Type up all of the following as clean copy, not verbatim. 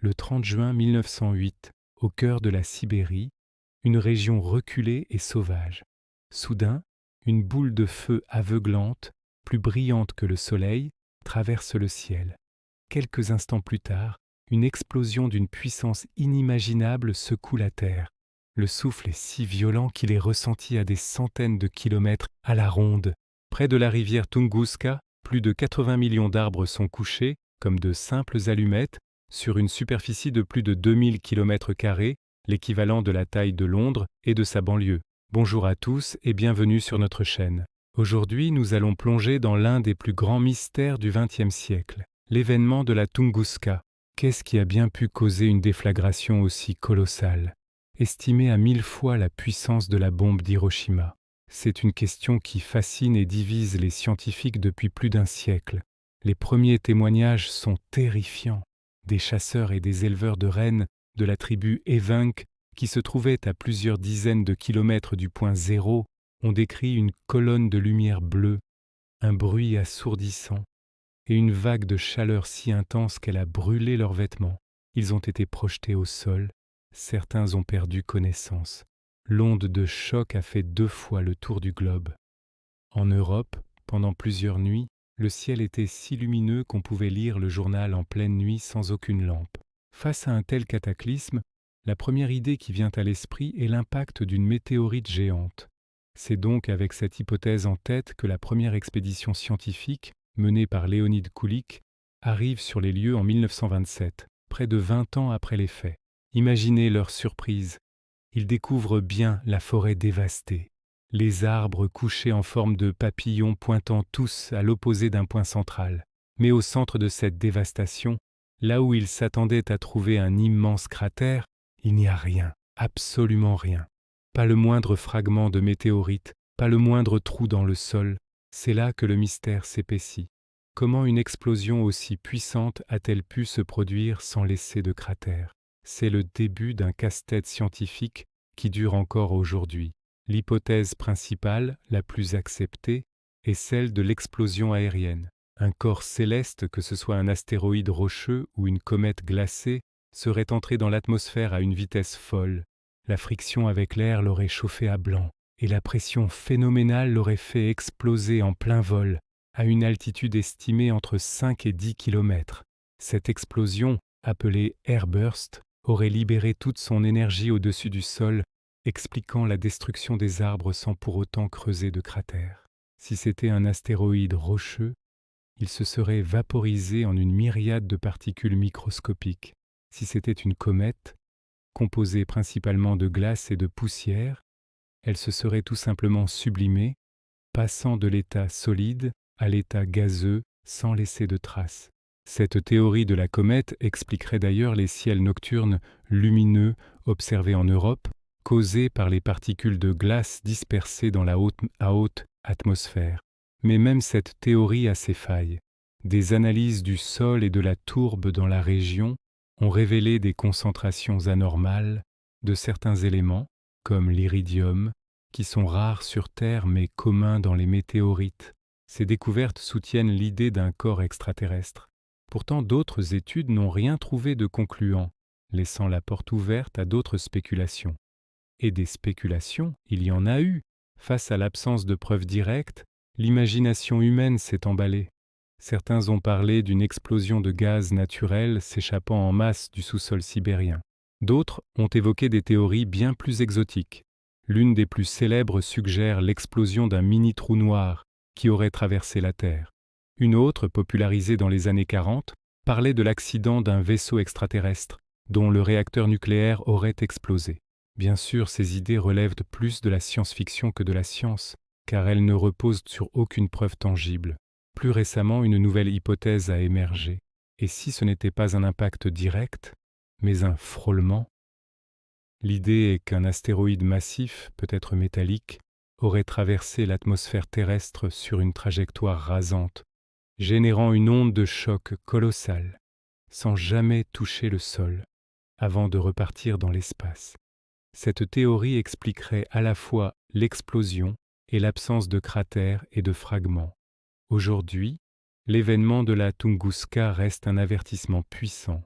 le 30 juin 1908, au cœur de la Sibérie, une région reculée et sauvage. Soudain, une boule de feu aveuglante, plus brillante que le soleil, traverse le ciel. Quelques instants plus tard, une explosion d'une puissance inimaginable secoue la Terre. Le souffle est si violent qu'il est ressenti à des centaines de kilomètres à la ronde. Près de la rivière Tunguska, plus de 80 millions d'arbres sont couchés, comme de simples allumettes, sur une superficie de plus de 2000 km², l'équivalent de la taille de Londres et de sa banlieue. Bonjour à tous et bienvenue sur notre chaîne. Aujourd'hui, nous allons plonger dans l'un des plus grands mystères du XXe siècle, l'événement de la Tunguska. Qu'est-ce qui a bien pu causer une déflagration aussi colossale, estimée à 1000 fois la puissance de la bombe d'Hiroshima? C'est une question qui fascine et divise les scientifiques depuis plus d'un siècle. Les premiers témoignages sont terrifiants. Des chasseurs et des éleveurs de rennes de la tribu Evenk, qui se trouvaient à plusieurs dizaines de kilomètres du point zéro, ont décrit une colonne de lumière bleue, un bruit assourdissant et une vague de chaleur si intense qu'elle a brûlé leurs vêtements. Ils ont été projetés au sol, certains ont perdu connaissance. L'onde de choc a fait 2 fois le tour du globe. En Europe, pendant plusieurs nuits, le ciel était si lumineux qu'on pouvait lire le journal en pleine nuit sans aucune lampe. Face à un tel cataclysme, la première idée qui vient à l'esprit est l'impact d'une météorite géante. C'est donc avec cette hypothèse en tête que la première expédition scientifique, menée par Léonid Kulik, arrive sur les lieux en 1927, près de 20 ans après les faits. Imaginez leur surprise. Ils découvrent bien la forêt dévastée, les arbres couchés en forme de papillons pointant tous à l'opposé d'un point central. Mais au centre de cette dévastation, là où ils s'attendaient à trouver un immense cratère, il n'y a rien, absolument rien. Pas le moindre fragment de météorite, pas le moindre trou dans le sol. C'est là que le mystère s'épaissit. Comment une explosion aussi puissante a-t-elle pu se produire sans laisser de cratère? C'est le début d'un casse-tête scientifique qui dure encore aujourd'hui. L'hypothèse principale, la plus acceptée, est celle de l'explosion aérienne. Un corps céleste, que ce soit un astéroïde rocheux ou une comète glacée, serait entré dans l'atmosphère à une vitesse folle. La friction avec l'air l'aurait chauffé à blanc, et la pression phénoménale l'aurait fait exploser en plein vol, à une altitude estimée entre 5 et 10 km. Cette explosion, appelée airburst, aurait libéré toute son énergie au-dessus du sol, expliquant la destruction des arbres sans pour autant creuser de cratère. Si c'était un astéroïde rocheux, il se serait vaporisé en une myriade de particules microscopiques. Si c'était une comète, composée principalement de glace et de poussière, elle se serait tout simplement sublimée, passant de l'état solide à l'état gazeux sans laisser de traces. Cette théorie de la comète expliquerait d'ailleurs les ciels nocturnes lumineux observés en Europe, causés par les particules de glace dispersées dans la haute atmosphère. Mais même cette théorie a ses failles. Des analyses du sol et de la tourbe dans la région ont révélé des concentrations anormales de certains éléments, comme l'iridium, qui sont rares sur Terre mais communs dans les météorites. Ces découvertes soutiennent l'idée d'un corps extraterrestre. Pourtant, d'autres études n'ont rien trouvé de concluant, laissant la porte ouverte à d'autres spéculations. Et des spéculations, il y en a eu. Face à l'absence de preuves directes, l'imagination humaine s'est emballée. Certains ont parlé d'une explosion de gaz naturel s'échappant en masse du sous-sol sibérien. D'autres ont évoqué des théories bien plus exotiques. L'une des plus célèbres suggère l'explosion d'un mini-trou noir qui aurait traversé la Terre. Une autre, popularisée dans les années 40, parlait de l'accident d'un vaisseau extraterrestre dont le réacteur nucléaire aurait explosé. Bien sûr, ces idées relèvent plus de la science-fiction que de la science, car elles ne reposent sur aucune preuve tangible. Plus récemment, une nouvelle hypothèse a émergé. Et si ce n'était pas un impact direct, mais un frôlement? L'idée est qu'un astéroïde massif, peut-être métallique, aurait traversé l'atmosphère terrestre sur une trajectoire rasante, générant une onde de choc colossale, sans jamais toucher le sol, avant de repartir dans l'espace. Cette théorie expliquerait à la fois l'explosion et l'absence de cratères et de fragments. Aujourd'hui, l'événement de la Tunguska reste un avertissement puissant.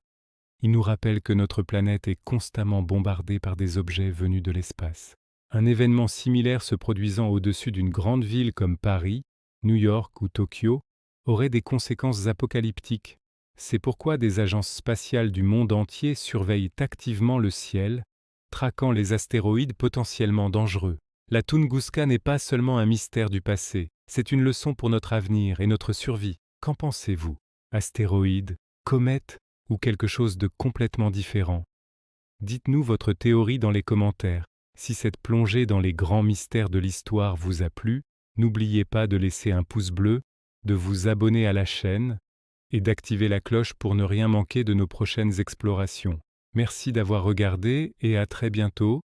Il nous rappelle que notre planète est constamment bombardée par des objets venus de l'espace. Un événement similaire se produisant au-dessus d'une grande ville comme Paris, New York ou Tokyo aurait des conséquences apocalyptiques. C'est pourquoi des agences spatiales du monde entier surveillent activement le ciel, traquant les astéroïdes potentiellement dangereux. La Tunguska n'est pas seulement un mystère du passé, c'est une leçon pour notre avenir et notre survie. Qu'en pensez-vous? Astéroïdes, comètes ou quelque chose de complètement différent? Dites-nous votre théorie dans les commentaires. Si cette plongée dans les grands mystères de l'histoire vous a plu, n'oubliez pas de laisser un pouce bleu, de vous abonner à la chaîne et d'activer la cloche pour ne rien manquer de nos prochaines explorations. Merci d'avoir regardé et à très bientôt.